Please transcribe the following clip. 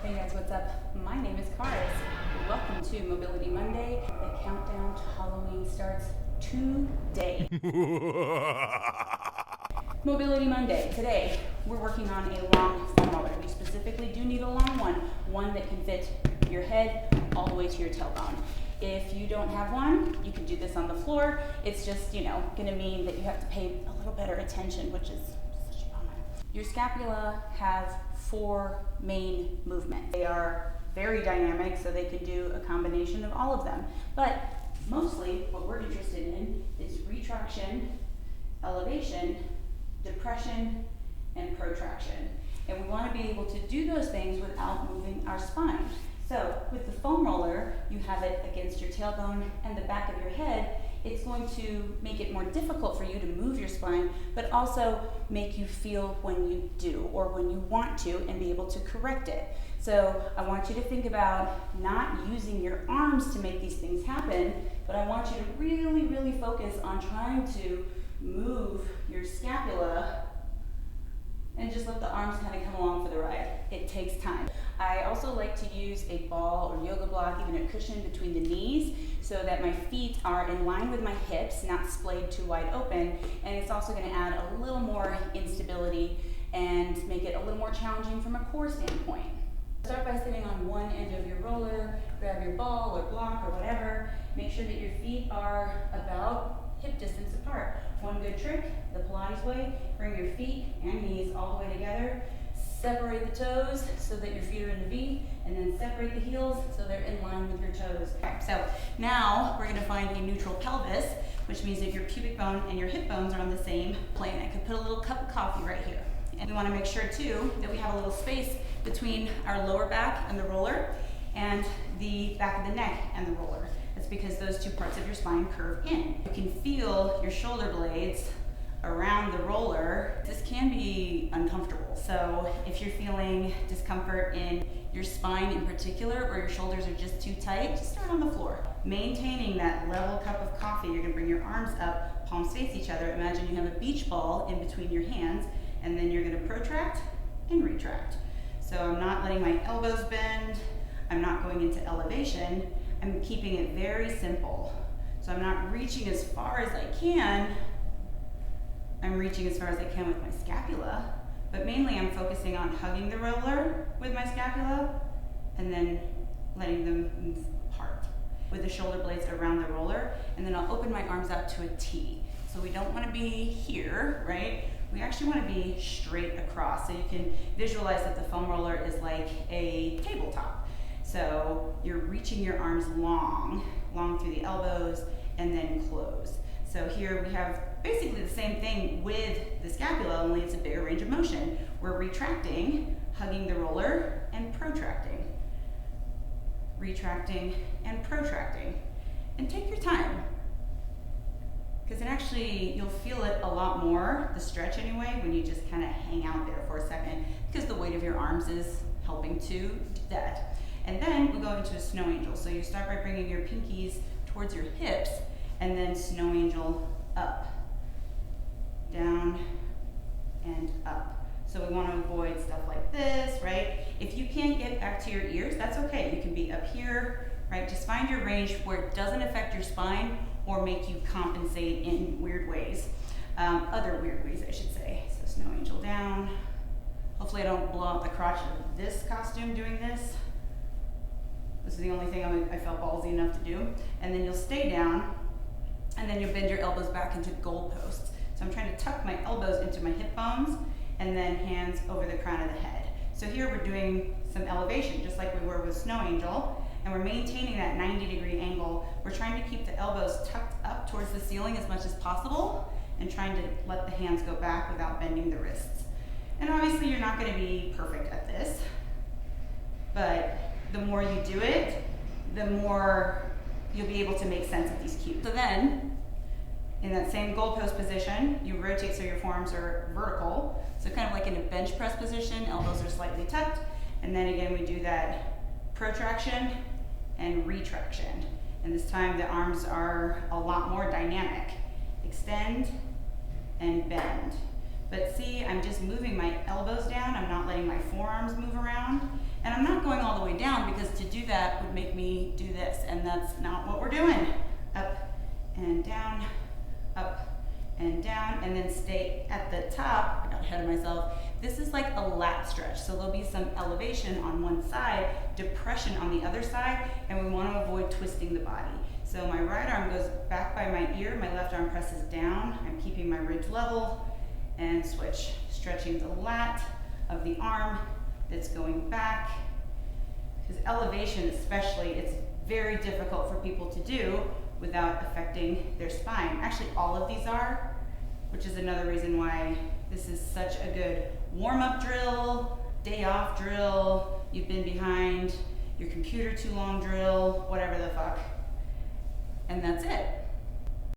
Hey guys, what's up? My name is Karis. Welcome to Mobility Monday. The countdown to Halloween starts today. Mobility Monday. Today, we're working on a long foam roller. We specifically do need a long one that can fit your head all the way to your tailbone. If you don't have one, you can do this on the floor. It's just, gonna mean that you have to pay a little better attention, which is such a bummer. Your scapula has 4 main movements. They are very dynamic, so they can do a combination of all of them. But mostly what we're interested in is retraction, elevation, depression, and protraction. And we want to be able to do those things without moving our spine. So with the foam roller, you have it against your tailbone and the back of your head. It's going to make it more difficult for you to move your spine, but also make you feel when you do or when you want to and be able to correct it. So I want you to think about not using your arms to make these things happen, but I want you to really, really focus on trying to move your scapula and just let the arms kind of come along for the ride. It takes time. I also like to use a ball or yoga block, even a cushion between the knees, so that my feet are in line with my hips, not splayed too wide open, and it's also going to add a little more instability and make it a little more challenging from a core standpoint. Start by sitting on one end of your roller, grab your ball or block or whatever, make sure that your feet are about hip distance apart. One good trick, the Pilates way, bring your feet and knees all the way together, separate the toes so that your feet are in a V, and then separate the heels so they're in line with your toes. Okay, so now we're gonna find a neutral pelvis, which means that your pubic bone and your hip bones are on the same plane. I could put a little cup of coffee right here. And we wanna make sure too that we have a little space between our lower back and the roller and the back of the neck and the roller. That's because those two parts of your spine curve in. You can feel your shoulder blades around the roller. This can be uncomfortable. So if you're feeling discomfort in your spine in particular, or your shoulders are just too tight, just start on the floor. Maintaining that level cup of coffee, you're gonna bring your arms up, palms face each other. Imagine you have a beach ball in between your hands, and then you're gonna protract and retract. So I'm not letting my elbows bend. I'm not going into elevation. I'm keeping it very simple. So I'm not reaching as far as I can. I'm reaching as far as I can with my scapula, but mainly I'm focusing on hugging the roller with my scapula and then letting them move apart with the shoulder blades around the roller, and then I'll open my arms out to a T. So we don't want to be here, right? We actually want to be straight across. So you can visualize that the foam roller is like a tabletop. So you're reaching your arms long through the elbows and then close. So here we have basically the same thing with the scapula, only it's a bigger range of motion. We're retracting, hugging the roller, and protracting. Retracting and protracting. And take your time, because you'll feel it a lot more, the stretch anyway, when you just kind of hang out there for a second, because the weight of your arms is helping to do that. And then we go into a snow angel. So you start by bringing your pinkies towards your hips, and then snow angel up, down, and up. So we want to avoid stuff like this, right? If you can't get back to your ears, that's okay. You can be up here, right? Just find your range where it doesn't affect your spine or make you compensate in weird ways. Other weird ways, I should say. So snow angel down. Hopefully I don't blow out the crotch of this costume doing this. This is the only thing I felt ballsy enough to do. And then you'll stay down, and then you'll bend your elbows back into goalposts. So I'm trying to tuck my elbows into my hip bones, and then hands over the crown of the head. So here we're doing some elevation, just like we were with Snow Angel, and we're maintaining that 90-degree angle. We're trying to keep the elbows tucked up towards the ceiling as much as possible, and trying to let the hands go back without bending the wrists. And obviously you're not gonna be perfect at this, but the more you do it, the more you'll be able to make sense of these cues. So then, in that same goalpost position, you rotate so your forearms are vertical. So kind of like in a bench press position, elbows are slightly tucked. And then again, we do that protraction and retraction. And this time the arms are a lot more dynamic. Extend and bend. But see, I'm just moving my elbows down. I'm not letting my forearms move around. And I'm not going going all the way down because to do that would make me do this, and that's not what we're doing. Up and down, up and down, and then stay at the top. I got ahead of myself. This is like a lat stretch, so there'll be some elevation on one side, depression on the other side, and we want to avoid twisting the body. So my right arm goes back by my ear, my left arm presses down. I'm keeping my ribs level, and switch, stretching the lat of the arm that's going back. Because elevation especially, it's very difficult for people to do without affecting their spine. Actually, all of these are, which is another reason why this is such a good warm-up drill, day off drill, you've been behind your computer too long drill, whatever the fuck. And that's it.